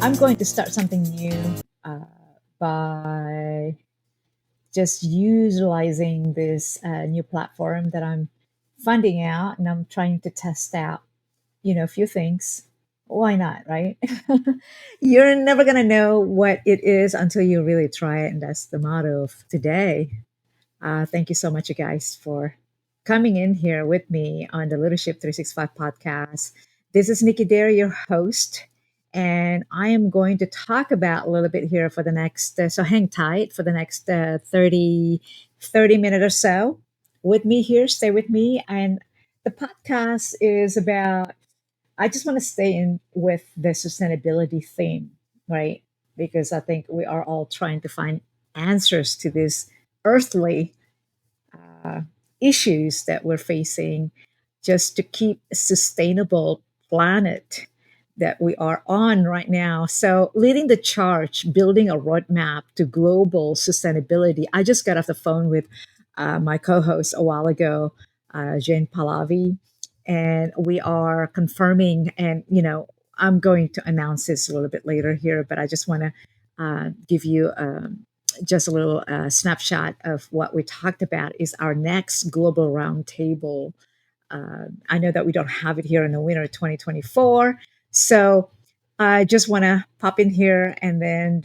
I'm going to start something new uh, by just utilizing this new platform that I'm finding out, and I'm trying to test out, a few things. Why not, right? You're never going to know what it is until you really try it. And that's the motto of today. Thank you so much, you guys, for coming in here with me on the Leadership 365 podcast. This is Nikki Dare, your host, and I am going to talk about a little bit here for the next, so hang tight for the next 30 minutes or so with me here. Stay with me. And the podcast is about, I just want to stay in with the sustainability theme, right? Because I think we are all trying to find answers to this earthly uh, issues that we're facing just to keep a sustainable planet that we are on right now. So, leading the charge, building a roadmap to global sustainability. I just got off the phone with my co host a while ago, Jane Pallavi, and we are confirming. And, I'm going to announce this a little bit later here, but I just want to give you just a little snapshot of what we talked about is our next global roundtable. I know that we don't have it here in the winter of 2024. So I just want to pop in here and then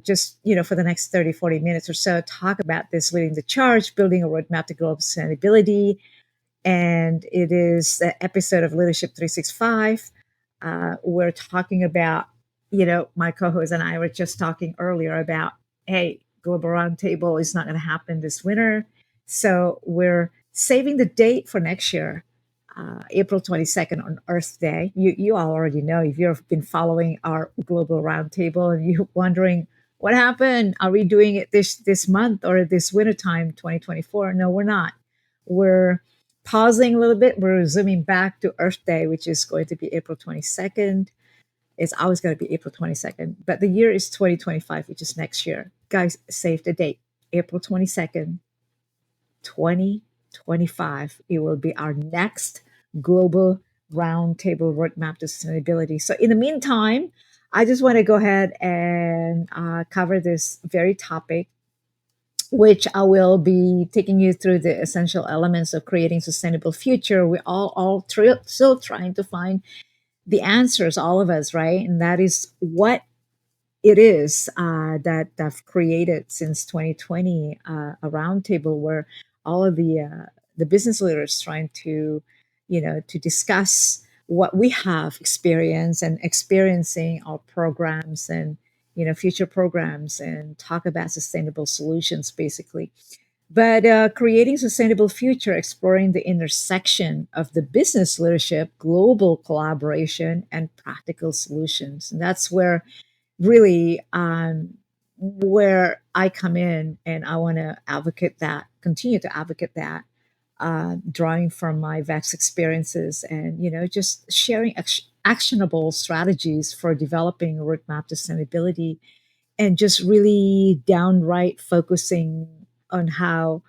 just, for the next 30, 40 minutes or so, talk about this leading the charge, building a roadmap to global sustainability. And it is the episode of Leadership 365. We're talking about, my co host and I were just talking earlier about, hey, Global Roundtable is not going to happen this winter. So we're saving the date for next year, April 22nd on Earth Day. You all already know if you've been following our Global Roundtable and you're wondering, what happened? Are we doing it this month or this winter time, 2024? No, we're not. We're pausing a little bit. We're zooming back to Earth Day, which is going to be April 22nd. It's always going to be April 22nd, but the year is 2025, which is next year. Guys, save the date, April 22nd, 2025. It will be our next global roundtable roadmap to sustainability. So, in the meantime, I just want to go ahead and cover this very topic, which I will be taking you through the essential elements of creating sustainable future. We're still trying to find the answers, all of us, right? And that is what it is that I've created since 2020, a roundtable where all of the business leaders trying to, to discuss what we have experienced and experiencing our programs and future programs and talk about sustainable solutions, basically. But creating sustainable future, exploring the intersection of the business leadership, global collaboration, and practical solutions. And that's really where I come in, and I want to advocate that, continue to advocate that, drawing from my VEX experiences, and just sharing actionable strategies for developing a roadmap to sustainability, and just really downright focusing on how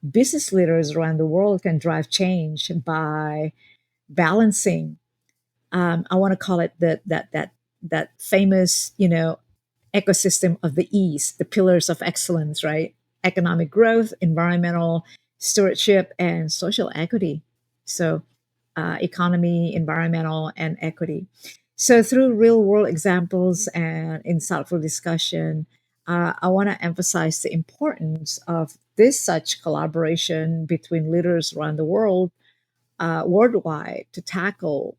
business leaders around the world can drive change by balancing. I want to call it that famous ecosystem of the E's, the pillars of excellence, right? Economic growth, environmental stewardship, and social equity. So, economy, environmental, and equity. So, through real world examples and insightful discussion, I want to emphasize the importance of this such collaboration between leaders around the world, worldwide, to tackle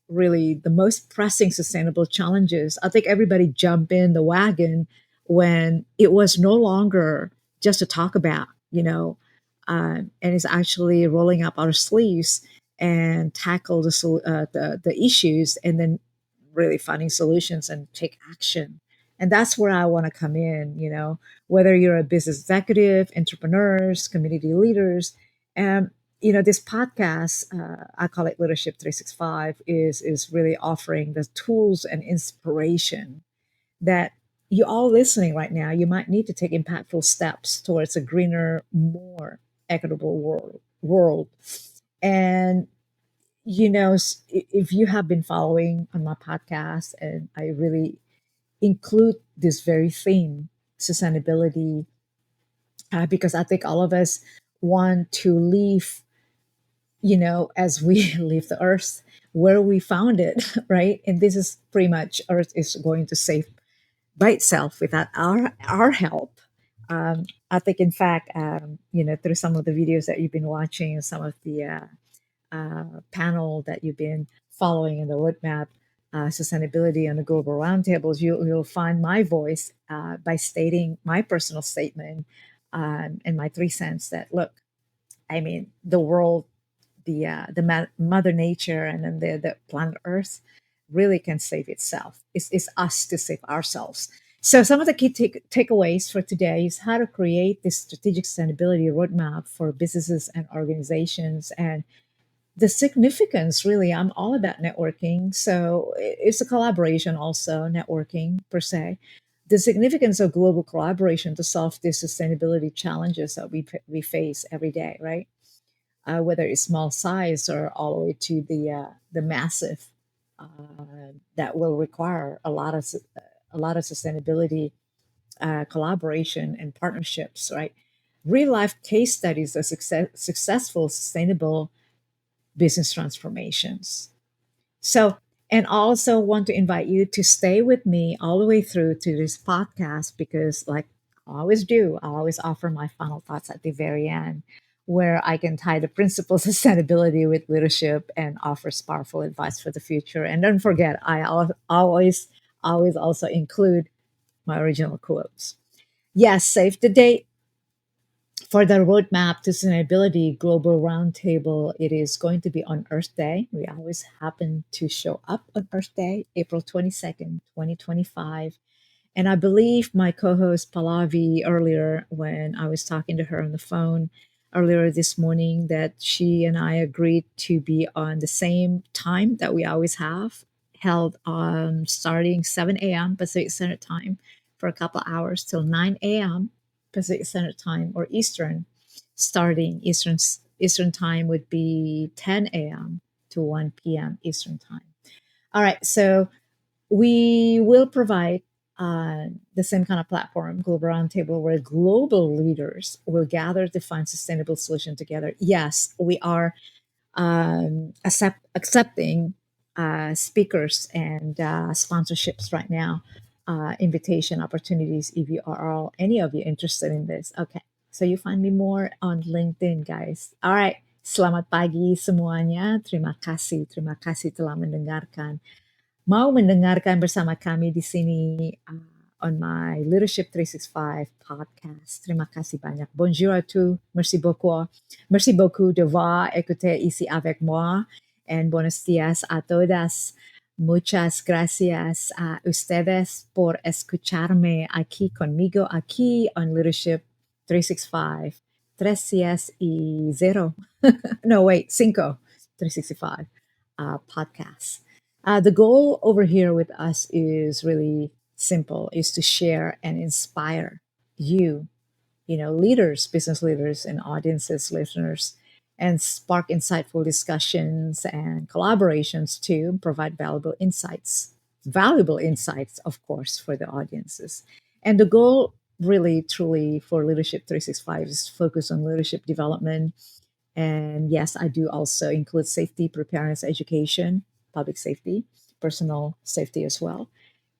really the most pressing sustainable challenges. I think everybody jumped in the wagon when it was no longer just to talk about, and it's actually rolling up our sleeves and tackle the issues, and then really finding solutions and take action. And that's where I want to come in, whether you're a business executive, entrepreneurs, community leaders. And this podcast, I call it Leadership 365, is really offering the tools and inspiration that you all listening right now, you might need to take impactful steps towards a greener, more equitable world. And if you have been following on my podcast, and I really include this very theme, sustainability, because I think all of us want to leave, as we leave the earth where we found it, right? And this is pretty much earth is going to save by itself without our help. I think, in fact, through some of the videos that you've been watching, some of the panel that you've been following in the roadmap, sustainability on the global roundtables, you'll find my voice by stating my personal statement and my 3 cents that look, I mean, the world, the mother nature, and then the planet Earth really can save itself. It's us to save ourselves. So some of the key takeaways for today is how to create this strategic sustainability roadmap for businesses and organizations, and the significance. Really, I'm all about networking, so it's a collaboration, also networking per se. The significance of global collaboration to solve these sustainability challenges that we face every day, right? Whether it's small size or all the way to the massive, that will require a lot of sustainability, collaboration and partnerships, right? Real life case studies of successful sustainable business transformations. So, and also want to invite you to stay with me all the way through to this podcast because, like I always do, I always offer my final thoughts at the very end, where I can tie the principles of sustainability with leadership and offers powerful advice for the future. And don't forget, always also include my original quotes. Yes, save the date for the roadmap to sustainability global roundtable. It is going to be on Earth Day. We always happen to show up on Earth Day, April 22nd, 2025. And I believe my co-host Pallavi earlier, when I was talking to her on the phone earlier this morning, that she and I agreed to be on the same time that we always have, held on starting 7 a.m. Pacific Standard Time for a couple of hours till 9 a.m. Pacific Standard Time, or Eastern, starting Eastern Time would be 10 a.m. to 1 p.m. Eastern Time. All right, so we will provide the same kind of platform, Global Roundtable, where global leaders will gather to find sustainable solution together. Yes, we are accepting speakers and sponsorships right now, invitation opportunities if you are all, any of you interested in this. Okay, so you find me more on LinkedIn, guys. All right, selamat pagi semuanya. Terima kasih telah mendengarkan. Mau mendengarkan bersama kami di sini on my Leadership 365 podcast. Terima kasih banyak. Bonjour à tous. Merci beaucoup. Merci beaucoup d'avoir écouté ici avec moi. And buenos días a todas. Muchas gracias a ustedes por escucharme aquí conmigo, aquí on Leadership 365. 360. No, wait, 365 podcast. The goal over here with us is really simple, is to share and inspire you, leaders, business leaders, and audiences, listeners, and spark insightful discussions and collaborations to provide valuable insights, of course, for the audiences. And the goal really, truly, for Leadership 365 is focus on leadership development. And yes, I do also include safety, preparedness, education, public safety, personal safety as well,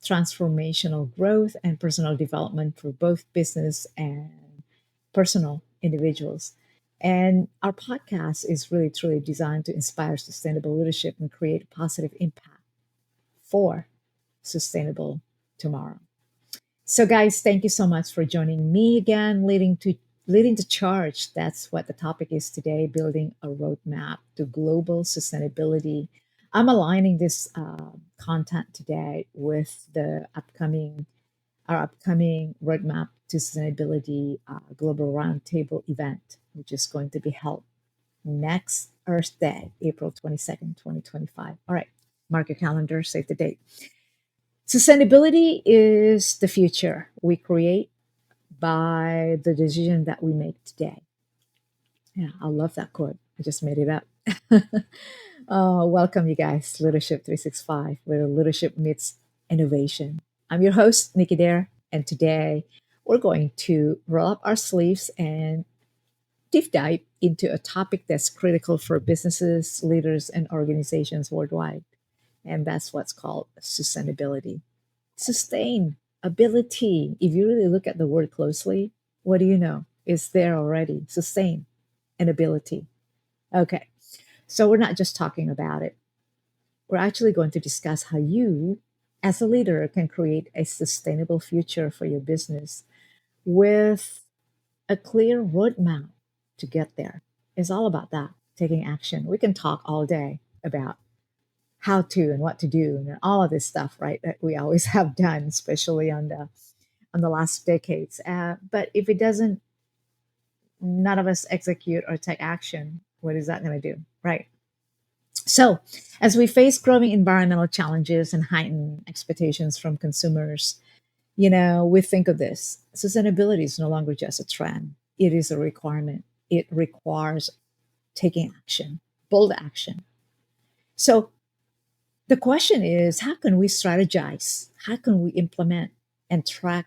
transformational growth, and personal development for both business and personal individuals. And our podcast is really, truly designed to inspire sustainable leadership and create a positive impact for sustainable tomorrow. So, guys, thank you so much for joining me again, leading the charge. That's what the topic is today: building a roadmap to global sustainability. I'm aligning this content today with our upcoming roadmap to sustainability global roundtable event, which is going to be held next Earth Day, April 22nd, 2025. All right, mark your calendar, save the date. Sustainability is the future we create by the decision that we make today. Yeah, I love that quote. I just made it up. Welcome, you guys, Leadership 365, where leadership meets innovation. I'm your host, Nikki Dare, and today we're going to roll up our sleeves and deep dive into a topic that's critical for businesses, leaders, and organizations worldwide. And that's what's called sustainability. Sustainability. If you really look at the word closely, what do you know? It's there already. Sustain and ability. Okay. So we're not just talking about it. We're actually going to discuss how you, as a leader, can create a sustainable future for your business with a clear roadmap to get there. It's all about that, taking action. We can talk all day about how to and what to do and all of this stuff, right? That we always have done, especially on the last decades. But if it doesn't, none of us execute or take action, what is that going to do, right? So, as we face growing environmental challenges and heightened expectations from consumers, we think of this. Sustainability is no longer just a trend, it is a requirement. It requires taking action, bold action. So, the question is, how can we strategize? How can we implement and track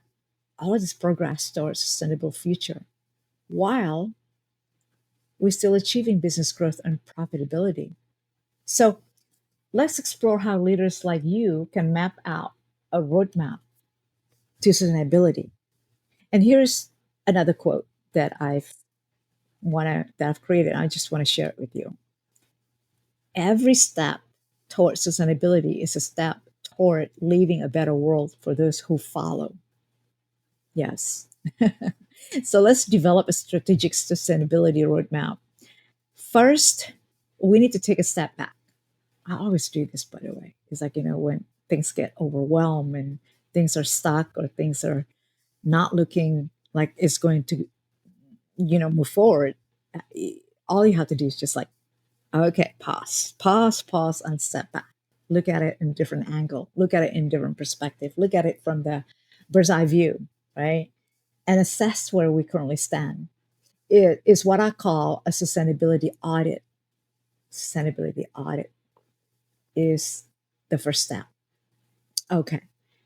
all of this progress towards a sustainable future while we're still achieving business growth and profitability? So, let's explore how leaders like you can map out a roadmap to sustainability. And here's another quote that I've created. I just want to share it with you. Every step towards sustainability is a step toward leaving a better world for those who follow. Yes. So let's develop a strategic sustainability roadmap. First, we need to take a step back. I always do this, by the way. It's like, when things get overwhelmed and things are stuck or things are not looking like it's going to, move forward, uh, all you have to do is just like, okay, pause, and step back. Look at it in different angle. Look at it in different perspective. Look at it from the bird's eye view, right? And assess where we currently stand. It is what I call a sustainability audit. Sustainability audit is the first step. Okay.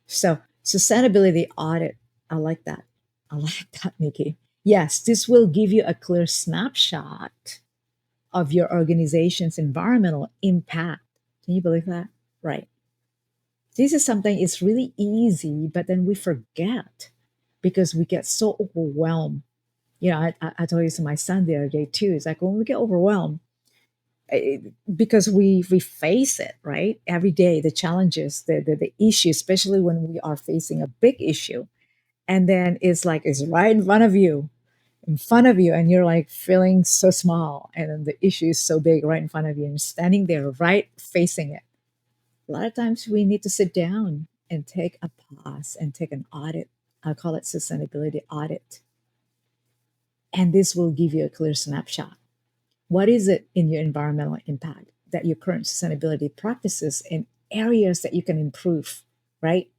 So sustainability audit, I like that. I like that, Nikki. Yes, this will give you a clear snapshot of your organization's environmental impact. Can you believe that? Right. This is something it's really easy, but then we forget because we get so overwhelmed. I told you to my son the other day too. It's like when we get overwhelmed, because we face it right every day, the challenges, the issue, especially when we are facing a big issue, and then it's like it's right in front of you, and you're like feeling so small, and then the issue is so big right in front of you, and you're standing there right facing it. A lot of times we need to sit down and take a pause and take an audit. I call it sustainability audit, and this will give you a clear snapshot. What is it in your environmental impact that your current sustainability practices and areas that you can improve, right?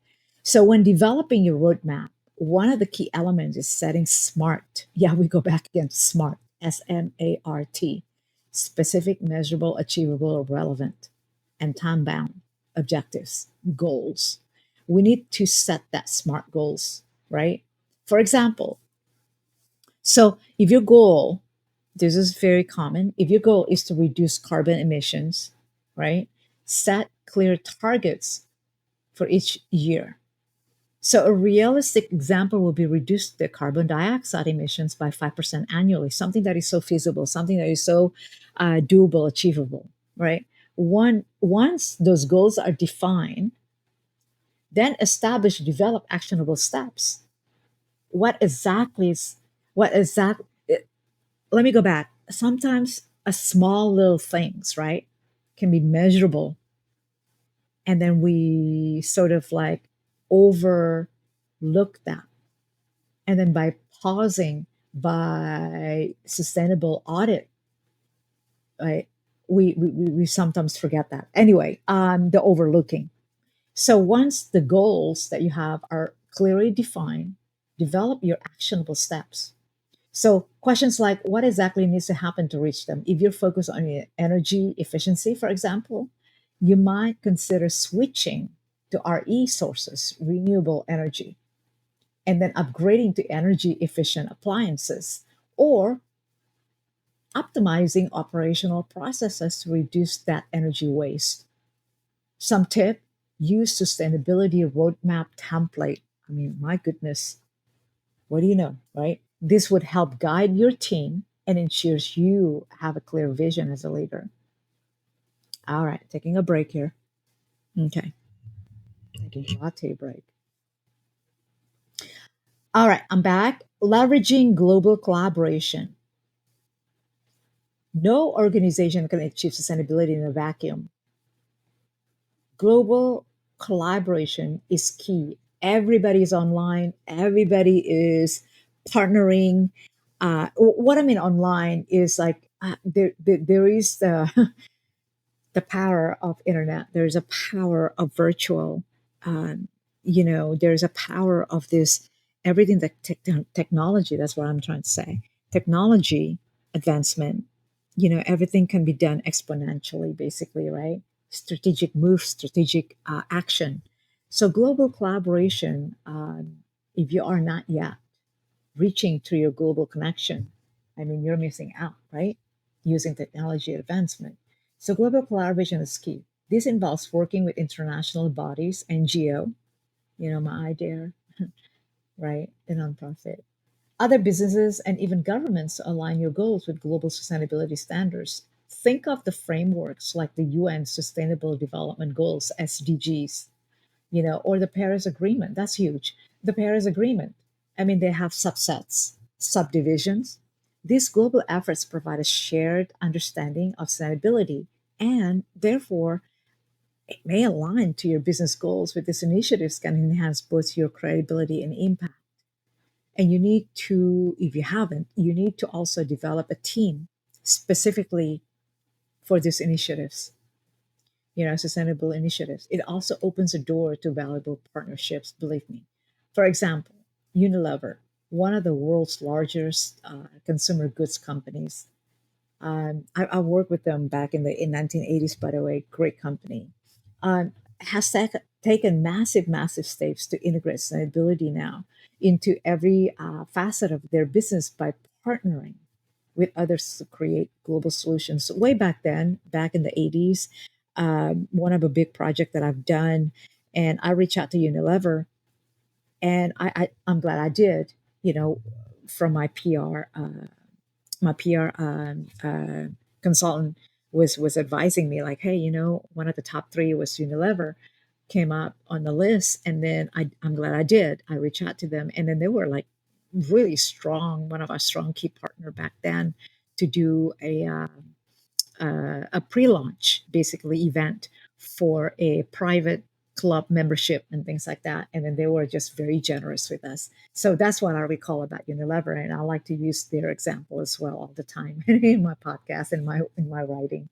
So, when developing your roadmap, one of the key elements is setting SMART. Yeah, we go back again, SMART, SMART, specific, measurable, achievable, relevant, and time bound objectives, goals. We need to set that SMART goals, right? For example, so if your goal, this is very common, if your goal is to reduce carbon emissions, right? Set clear targets for each year. So a realistic example will be reduce the carbon dioxide emissions by 5% annually, something that is so feasible, something that is so doable, achievable, right? Once those goals are defined, then establish, develop actionable steps. What exactly is, what exact, let me go back. Sometimes a small little things, right, can be measurable. And then we sort of like overlook that. And then by pausing, by sustainable audit, right, we sometimes forget that. Anyway, the overlooking. So once the goals that you have are clearly defined, develop your actionable steps. So questions like what exactly needs to happen to reach them? If you're focused on your energy efficiency, for example, you might consider switching. to RE sources, renewable energy, and then upgrading to energy efficient appliances, or optimizing operational processes to reduce that energy waste. Some tip: use sustainability roadmap template. I mean, my goodness, what do you know, right? This would help guide your team and ensures you have a clear vision as a leader. All right, taking a break here. Okay, taking a latte break. All right, I'm back. Leveraging global collaboration. No organization can achieve sustainability in a vacuum. Global collaboration is key. Everybody's online, everybody is partnering. What I mean online is like there is the power of internet. There's a power of virtual. Um, there's a power of this everything that technology. That's what I'm trying to say. Technology advancement. Everything can be done exponentially, basically, right? Strategic moves, strategic action. So global collaboration. If you are not yet reaching through your global connection, I mean, you're missing out, right? Using technology advancement. So, global collaboration is key. This involves working with international bodies, NGO, my idea, right? The nonprofit, other businesses, and even governments to align your goals with global sustainability standards. Think of the frameworks like the UN Sustainable Development Goals, SDGs, or the Paris Agreement. That's huge. The Paris Agreement. I mean, they have subsets, subdivisions. These global efforts provide a shared understanding of sustainability, and therefore it may align to your business goals. With these initiatives can enhance both your credibility and impact. And you need to, if you haven't, you need to also develop a team specifically for these initiatives, sustainable initiatives. It also opens a door to valuable partnerships, believe me. For example, Unilever, one of the world's largest consumer goods companies. I worked with them back in 1980s, by the way, great company. Has taken massive, massive steps to integrate sustainability now into every facet of their business by partnering with others to create global solutions. So way back then, back in the 80s, one of a big project that I've done, and I reached out to Unilever, and I'm glad I did. From my PR consultant was advising me like, hey, one of the top three was Unilever, came up on the list, and then I'm glad I did. I reached out to them, and then they were like really strong, one of our strong key partner back then, to do a pre-launch basically event for a private club membership and things like that. And then they were just very generous with us. So that's what I recall about Unilever, and I like to use their example as well all the time in my podcast and in my writing.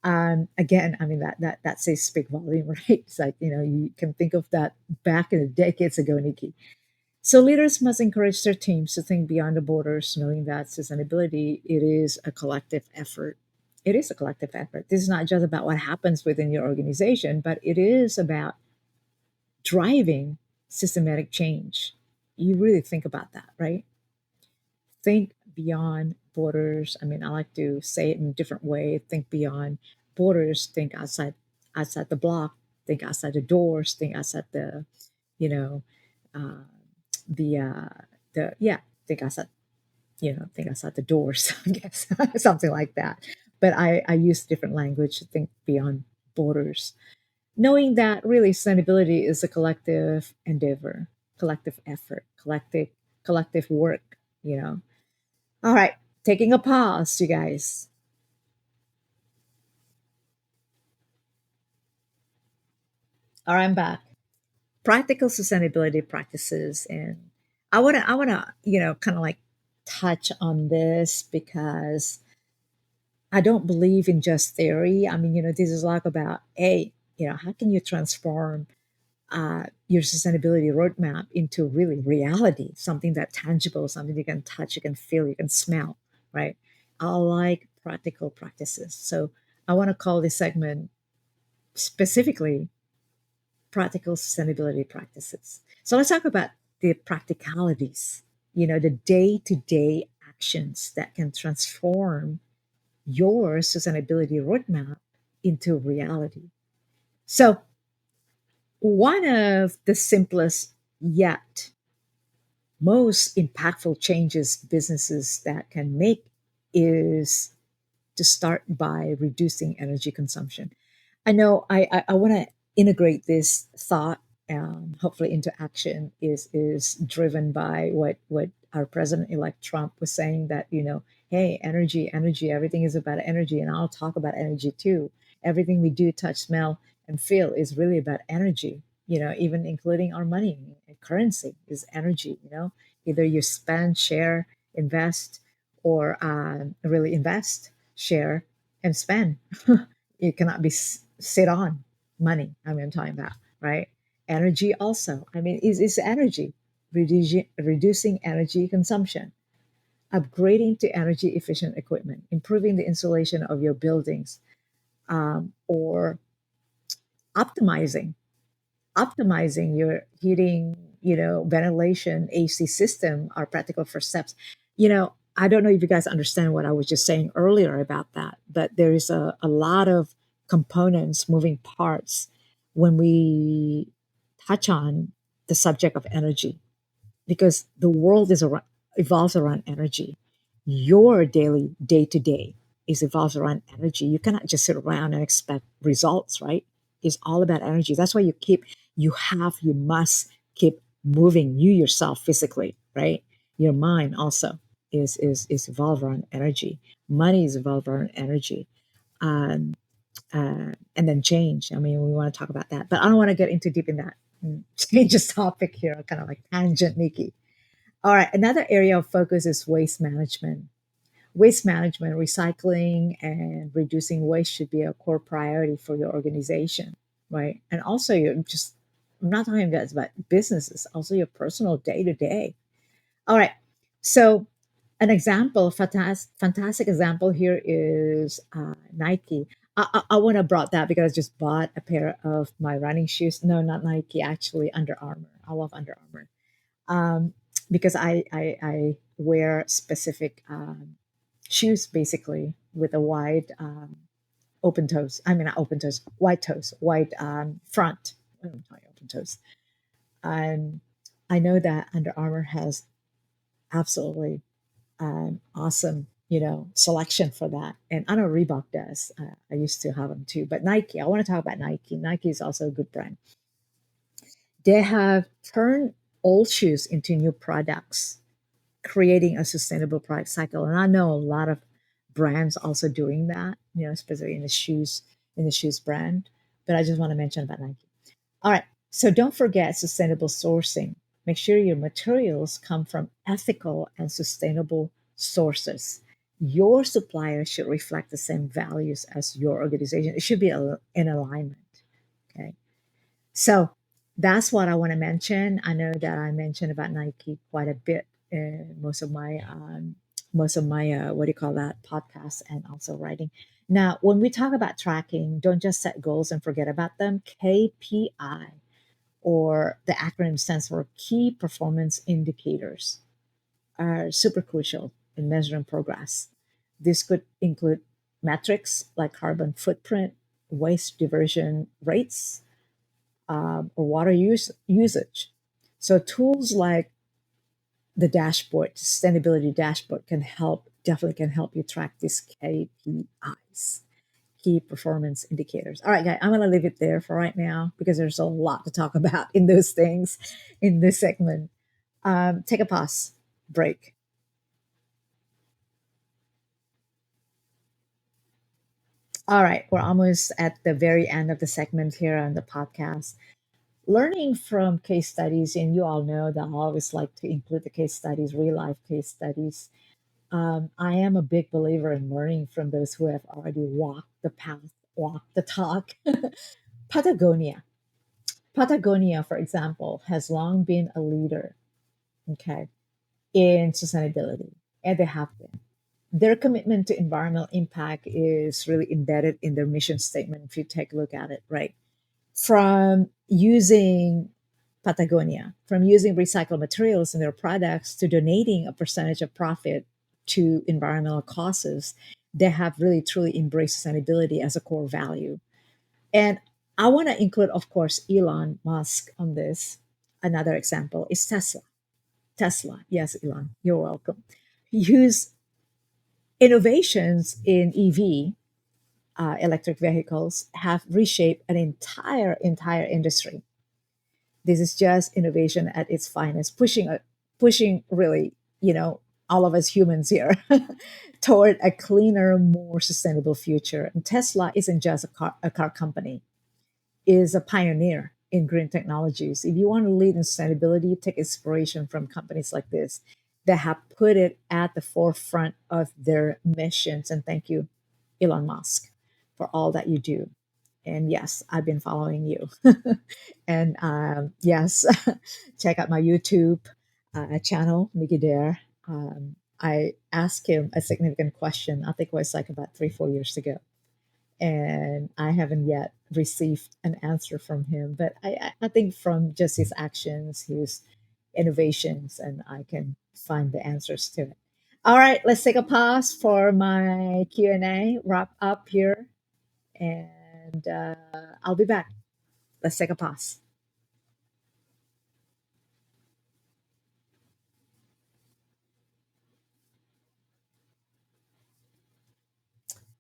Again, I mean that says speak volume, right? It's like you can think of that back in the decades ago, Nikki. So leaders must encourage their teams to think beyond the borders, knowing that sustainability it is a collective effort. It is a collective effort. This is not just about what happens within your organization, but it is about driving systematic change. You really think about that, right? Think beyond borders. I mean, I like to say it in a different way. Think beyond borders. Think outside the block. Think outside the doors. Think outside the, you know, uh, the yeah. Think outside. Think outside the doors. I guess something like that. But I use different language to think beyond borders, knowing that really sustainability is a collective endeavor, collective effort, collective work. All right, taking a pause, you guys. All right, I'm back. Practical sustainability practices, and I wanna, kind of like touch on this because I don't believe in just theory. I mean, this is like about how can you transform your sustainability roadmap into really reality, something that tangible, something you can touch, you can feel, you can smell, right? I like practical practices. So I want to call this segment specifically practical sustainability practices. So let's talk about the practicalities, the day to day actions that can transform your sustainability roadmap into reality. So, one of the simplest yet most impactful changes businesses that can make is to start by reducing energy consumption. I know I want to integrate this thought, hopefully into action, is driven by what our president elect Trump was saying, that hey, energy, everything is about energy, and I'll talk about energy too. Everything we do, touch, smell, and feel is really about energy. Even including our money and currency is energy. Either you spend, share, invest, or really invest, share, and spend. You cannot be sit on money. I'm talking about, right? Energy also. Is energy, reducing energy consumption, upgrading to energy efficient equipment, improving the insulation of your buildings, or optimizing your heating, ventilation, AC system are practical first steps. I don't know if you guys understand what I was just saying earlier about that, but there is a lot of components, moving parts when we touch on the subject of energy, because the world evolves around energy. Your daily day to day is evolves around energy. You cannot just sit around and expect results, right? It's all about energy. That's why you must keep moving, you yourself physically, right? Your mind also is evolved around energy. Money is evolved around energy. Um, and then change. We want to talk about that, but I don't want to get into deep in that. Change this topic here, kind of like tangent, Nikki. All right, another area of focus is waste management. Waste management, recycling, and reducing waste should be a core priority for your organization, right? And also, I'm not talking about businesses, also your personal day to day. All right, so an example, fantastic example here is Nike. I want to brought that because I just bought a pair of my running shoes. No, not Nike, actually Under Armour. I love Under Armour, um, because I wear specific shoes basically with a wide open toes. I mean, not open toes, wide toes, wide front. I'm talking open toes. Um, I know that Under Armour has absolutely awesome, selection for that. And I know Reebok does. I used to have them too. But Nike, I want to talk about Nike. Nike is also a good brand. They have turned old shoes into new products, creating a sustainable product cycle. And I know a lot of brands also doing that, especially in the shoes brand. But I just want to mention about Nike. All right. So don't forget sustainable sourcing. Make sure your materials come from ethical and sustainable sources. Your supplier should reflect the same values as your organization. It should be in alignment. Okay. So that's what I want to mention. I know that I mentioned about Nike quite a bit in most of my what do you call that, podcasts and also writing. Now, when we talk about tracking, don't just set goals and forget about them. KPI, or the acronym stands for Key Performance Indicators, are super crucial in measuring progress. This could include metrics like carbon footprint, waste diversion rates, or water usage. So tools like the dashboard, sustainability dashboard, can help you track these KPIs, key performance indicators. All right, guys, I'm going to leave it there for right now because there's a lot to talk about in those things in this segment. Take a pause, break. All right, we're almost at the very end of the segment here on the podcast. Learning from case studies, and you all know that I always like to include the case studies, real life case studies. I am a big believer in learning from those who have already walked the path, walked the talk. Patagonia. Patagonia, for example, has long been a leader, okay, in sustainability, and they have been. Their commitment to environmental impact is really embedded in their mission statement. If you take a look at it, right? from using from using recycled materials in their products to donating a percentage of profit to environmental causes. They have really truly embraced sustainability as a core value. And I want to include, of course, Elon Musk on this. Another example is Tesla. Tesla, yes, Elon, you're welcome. Use innovations in EV, electric vehicles, have reshaped an entire industry. This is just innovation at its finest, pushing really, all of us humans here toward a cleaner, more sustainable future. And Tesla isn't just a car company; is a pioneer in green technologies. If you want to lead in sustainability, take inspiration from companies like this that have put it at the forefront of their missions. And thank you, Elon Musk, for all that you do. And yes, I've been following you. And yes, check out my YouTube channel, Nicky Dare. I asked him a significant question. I think it was like about 3, 4 years ago, and I haven't yet received an answer from him. But I think from just his actions, his innovations, and I can find the answers to it. All right, let's take a pause for my Q&A wrap up here, and I'll be back. Let's take a pause.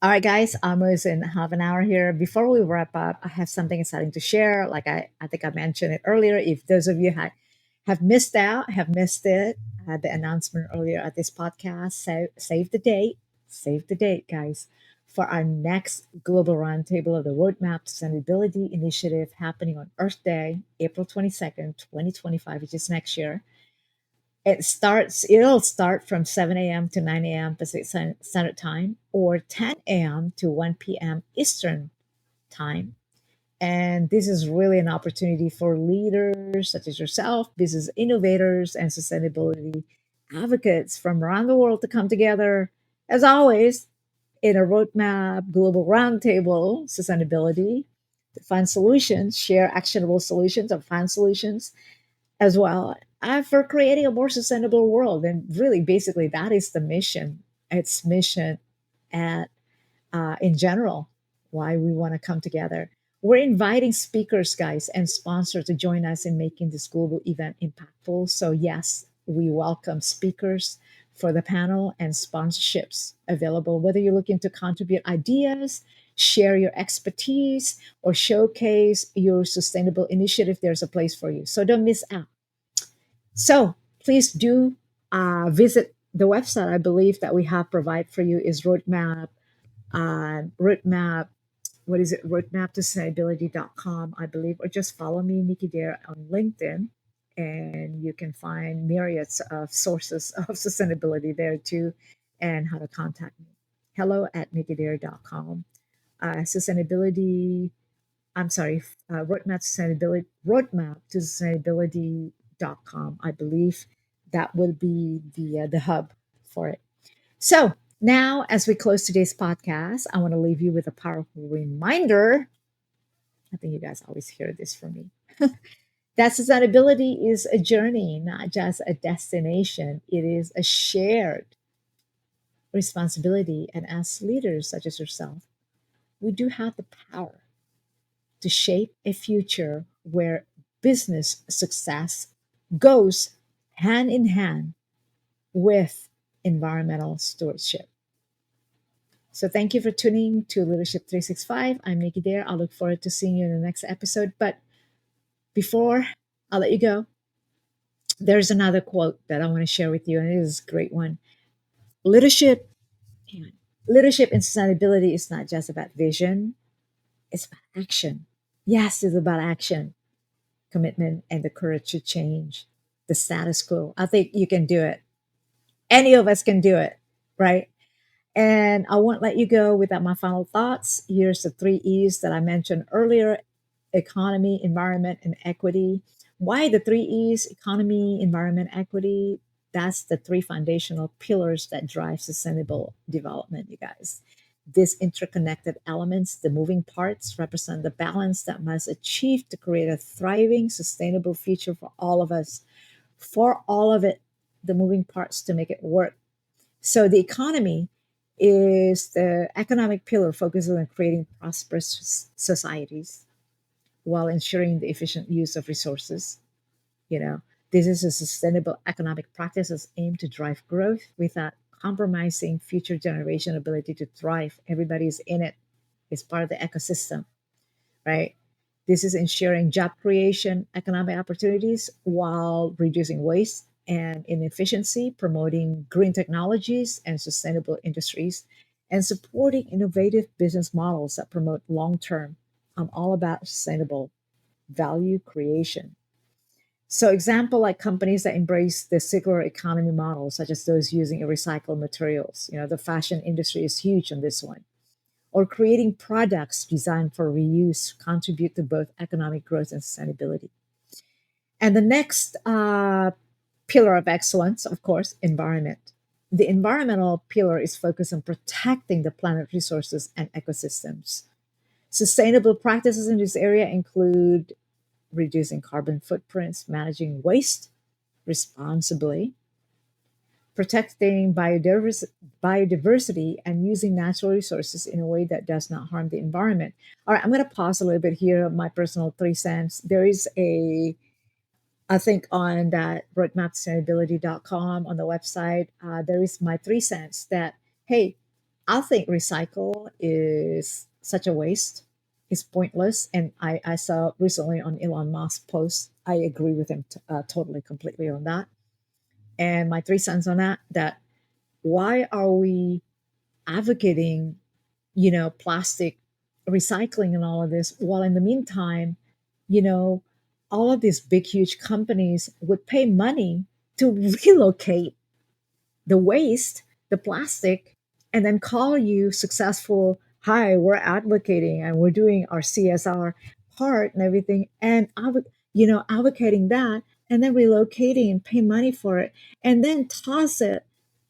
All right, guys, almost in half an hour here. Before we wrap up, I have something exciting to share. Like I think I mentioned it earlier. If those of you have missed out, have missed it, I had the announcement earlier at this podcast. So save the date, guys, for our next global roundtable of the Roadmap to Sustainability Initiative happening on Earth Day, April 22nd, 2025, which is next year. It'll start from 7 a.m. to 9 a.m. Pacific Standard Time or 10 a.m. to 1 p.m. Eastern Time. And this is really an opportunity for leaders such as yourself, business innovators, and sustainability advocates from around the world to come together, as always, in a roadmap, global roundtable, sustainability, to find solutions, share actionable solutions, and find solutions as well, for creating a more sustainable world. And really, basically, that is the mission. It's mission at in general, why we want to come together. We're inviting speakers, guys, and sponsors to join us in making this global event impactful. So, yes, we welcome speakers for the panel and sponsorships available, whether you're looking to contribute ideas, share your expertise, or showcase your sustainable initiative. There's a place for you. So, don't miss out. So please do visit the website. I believe that we have provide for you is roadmap. What is it? Roadmap to sustainability.com, I believe, or just follow me, Nikki Dare, on LinkedIn, and you can find myriads of sources of sustainability there too, and how to contact me. Hello at nikkidare.com. Sustainability I'm sorry, roadmap to sustainability.com. I believe that will be the hub for it. So now, as we close today's podcast, I want to leave you with a powerful reminder. I think you guys always hear this from me. That sustainability is a journey, not just a destination. It is a shared responsibility. And as leaders such as yourself, we do have the power to shape a future where business success goes hand in hand with environmental stewardship. So thank you for tuning to Leadership 365. I'm Nikki Dare. I look forward to seeing you in the next episode. But before I let you go, there's another quote that I want to share with you, and it is a great one. Leadership, leadership and sustainability is not just about vision, it's about action. Yes, it's about action, commitment, and the courage to change the status quo. I think you can do it. Any of us can do it, right? And I won't let you go without my final thoughts. Here's the 3 E's that I mentioned earlier: economy, environment, and equity. Why the 3 E's? Economy, environment, equity. That's the three foundational pillars that drive sustainable development, you guys. These interconnected elements, the moving parts, represent the balance that must achieve to create a thriving, sustainable future for all of us. For all of it, the moving parts to make it work. So the economy is the economic pillar focuses on creating prosperous societies while ensuring the efficient use of resources. You know, this is a sustainable economic practices aimed to drive growth without compromising future generation ability to thrive. Everybody's in it. It's part of the ecosystem, right? This is ensuring job creation, economic opportunities while reducing waste and inefficiency, promoting green technologies and sustainable industries, and supporting innovative business models that promote long term. I'm all about sustainable value creation. So, example like companies that embrace the circular economy model, such as those using recycled materials. You know, the fashion industry is huge on this one. Or creating products designed for reuse contribute to both economic growth and sustainability. And the next pillar of excellence, of course, environment. The environmental pillar is focused on protecting the planet resources and ecosystems. Sustainable practices in this area include reducing carbon footprints, managing waste responsibly, protecting biodiversity, and using natural resources in a way that does not harm the environment. All right, I'm going to pause a little bit here. My personal 3 cents. There is I think on that roadmapsustainability.com on the website, there is my 3 cents that, hey, I think recycle is such a waste. It's pointless. And I saw recently on Elon Musk's post, I agree with him totally, completely on that. And my 3 cents on that why are we advocating, plastic recycling and all of this, while in the meantime, you know, all of these big, huge companies would pay money to relocate the waste, the plastic, and then call you successful. Hi, we're advocating and we're doing our CSR part and everything, and advocating that, and then relocating and pay money for it, and then toss it,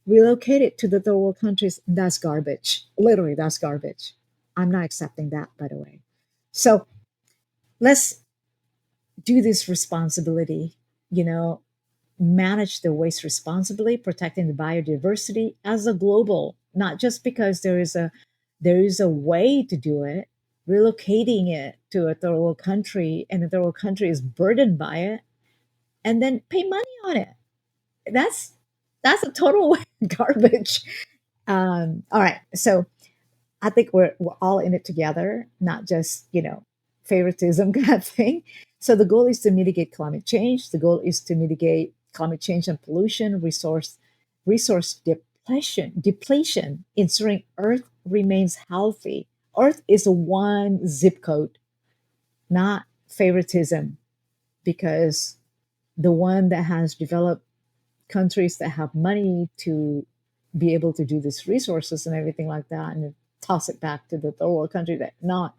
relocate it to the third world countries. That's garbage. Literally, that's garbage. I'm not accepting that, by the way. So let's do this responsibility. You know, manage the waste responsibly, protecting the biodiversity as a global, not just because there is a way to do it, relocating it to a third world country and the third world country is burdened by it, and then pay money on it. That's that's a total garbage. All right, so I think we're all in it together, not just favoritism kind of thing. So the goal is to mitigate climate change. The goal is to mitigate climate change and pollution, resource depletion, ensuring Earth remains healthy. Earth is a one zip code, not favoritism, because the one that has developed countries that have money to be able to do these resources and everything like that, and toss it back to the third world country that not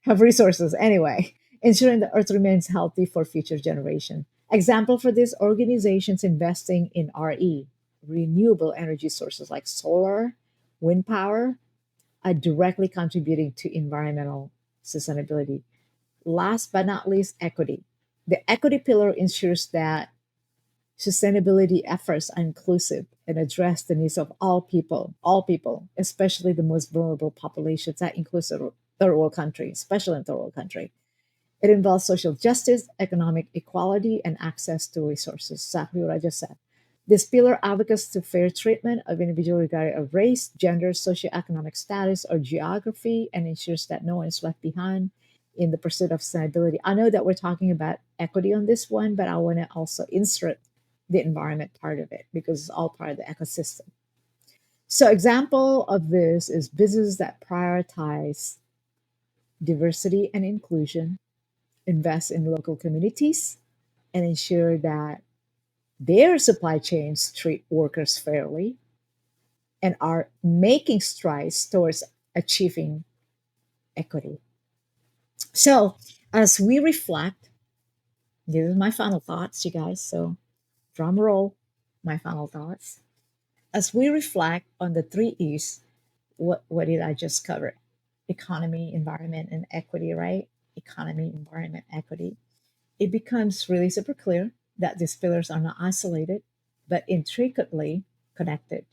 have resources anyway, ensuring the earth remains healthy for future generation. Example for this, organizations investing in renewable energy sources like solar, wind power, are directly contributing to environmental sustainability. Last but not least, equity. The equity pillar ensures that sustainability efforts are inclusive and address the needs of all people, especially the most vulnerable populations. That includes the third world country, especially in third world country. It involves social justice, economic equality, and access to resources. Exactly what I just said. This pillar advocates to fair treatment of individuals regardless of race, gender, socioeconomic status, or geography, and ensures that no one is left behind in the pursuit of sustainability. I know that we're talking about equity on this one, but I want to also insert the environment part of it because it's all part of the ecosystem. So example of this is businesses that prioritize diversity and inclusion, invest in local communities, and ensure that their supply chains treat workers fairly and are making strides towards achieving equity. So as we reflect, this is my final thoughts, you guys. So drum roll, my final thoughts. As we reflect on the three E's, what did I just cover? Economy, environment, and equity, right? Economy, environment, equity. It becomes really super clear that these pillars are not isolated, but intricately connected.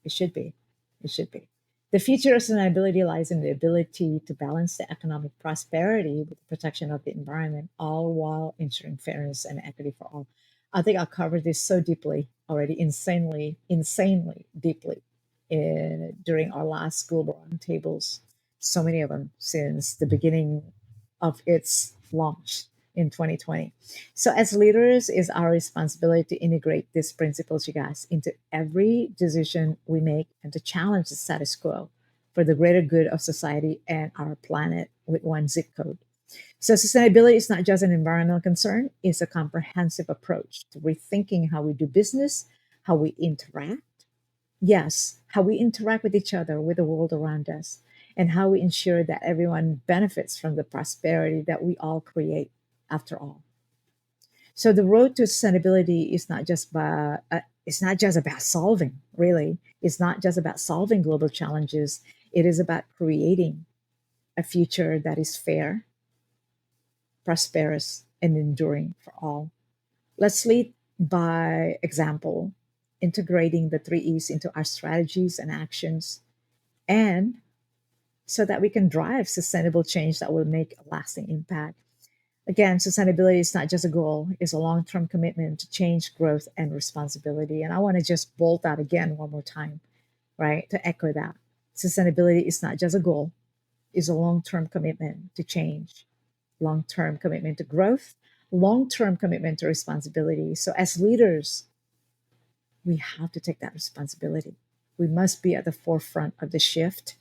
It should be. It should be. The future of sustainability lies in the ability to balance the economic prosperity with the protection of the environment, all while ensuring fairness and equity for all. I think I covered this so deeply already, insanely deeply during our last global roundtables. So many of them since the beginning of its launch in 2020. So, as leaders, it's our responsibility to integrate these principles, you guys, into every decision we make and to challenge the status quo for the greater good of society and our planet with one zip code. So, sustainability is not just an environmental concern, it's a comprehensive approach to rethinking how we do business, how we interact. Yes, how we interact with each other, with the world around us, and how we ensure that everyone benefits from the prosperity that we all create after all. So the road to sustainability is not just about it's not just about solving, really. It's not just about solving global challenges. It is about creating a future that is fair, prosperous, and enduring for all. Let's lead by example, integrating the three E's into our strategies and actions, and so that we can drive sustainable change that will make a lasting impact. Again, sustainability is not just a goal, it's a long term commitment to change, growth, and responsibility. And I want to just bolt that again one more time, right? To echo that. Sustainability is not just a goal, it's a long term commitment to change, long term commitment to growth, long term commitment to responsibility. So, as leaders, we have to take that responsibility. We must be at the forefront of the shift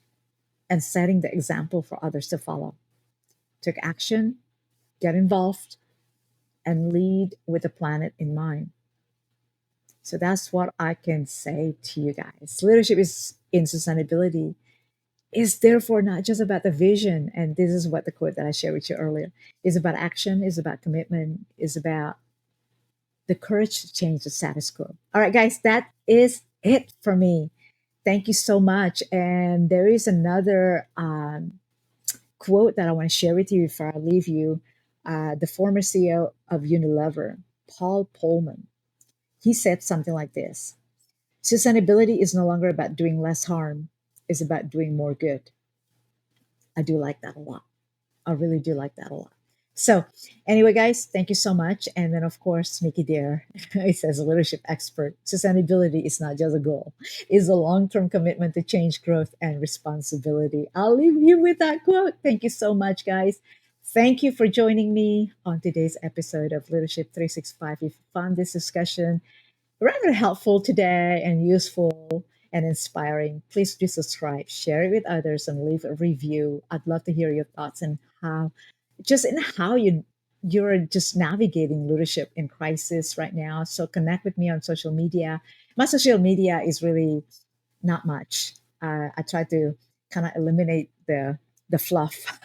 and setting the example for others to follow. Take action, get involved, and lead with the planet in mind. So that's what I can say to you guys. Leadership is in sustainability is therefore not just about the vision. And this is what the quote that I shared with you earlier is about action, is about commitment, is about the courage to change the status quo. All right, guys, that is it for me. Thank you so much. And there is another quote that I want to share with you before I leave you. The former CEO of Unilever, Paul Pullman, he said something like this: sustainability is no longer about doing less harm, it's about doing more good. I do like that a lot. I really do like that a lot. So, anyway, guys, thank you so much. And then, of course, Mickey Dare, he says, a leadership expert. Sustainability is not just a goal, it's a long term commitment to change, growth, and responsibility. I'll leave you with that quote. Thank you so much, guys. Thank you for joining me on today's episode of Leadership 365. If you found this discussion rather helpful today and useful and inspiring, please do subscribe, share it with others, and leave a review. I'd love to hear your thoughts and how, just in how you're just navigating leadership in crisis right now. So connect with me on social media. My social media is really not much. I try to kind of eliminate the fluff.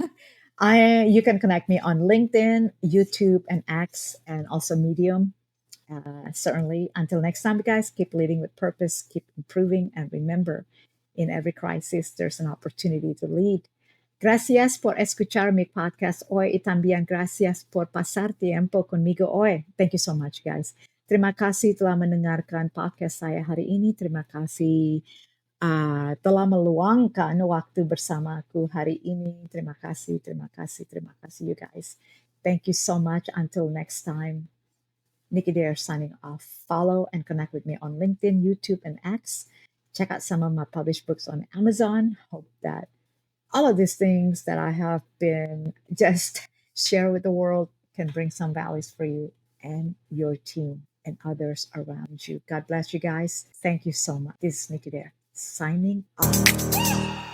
I You can connect me on LinkedIn, YouTube, and X, and also Medium. Certainly. Until next time, guys, keep leading with purpose, keep improving, and remember, in every crisis, there's an opportunity to lead. Gracias por escuchar mi podcast hoy y también gracias por pasar tiempo conmigo hoy. Thank you so much, guys. Terima kasih telah mendengarkan podcast saya hari ini. Terima kasih telah meluangkan waktu bersamaku hari ini. Terima kasih, you guys. Thank you so much. Until next time. Nicky Dare signing off. Follow and connect with me on LinkedIn, YouTube, and X. Check out some of my published books on Amazon. Hope that all of these things that I have been just share with the world can bring some values for you and your team and others around you. God bless you guys. Thank you so much. This is Nicky Dare signing off.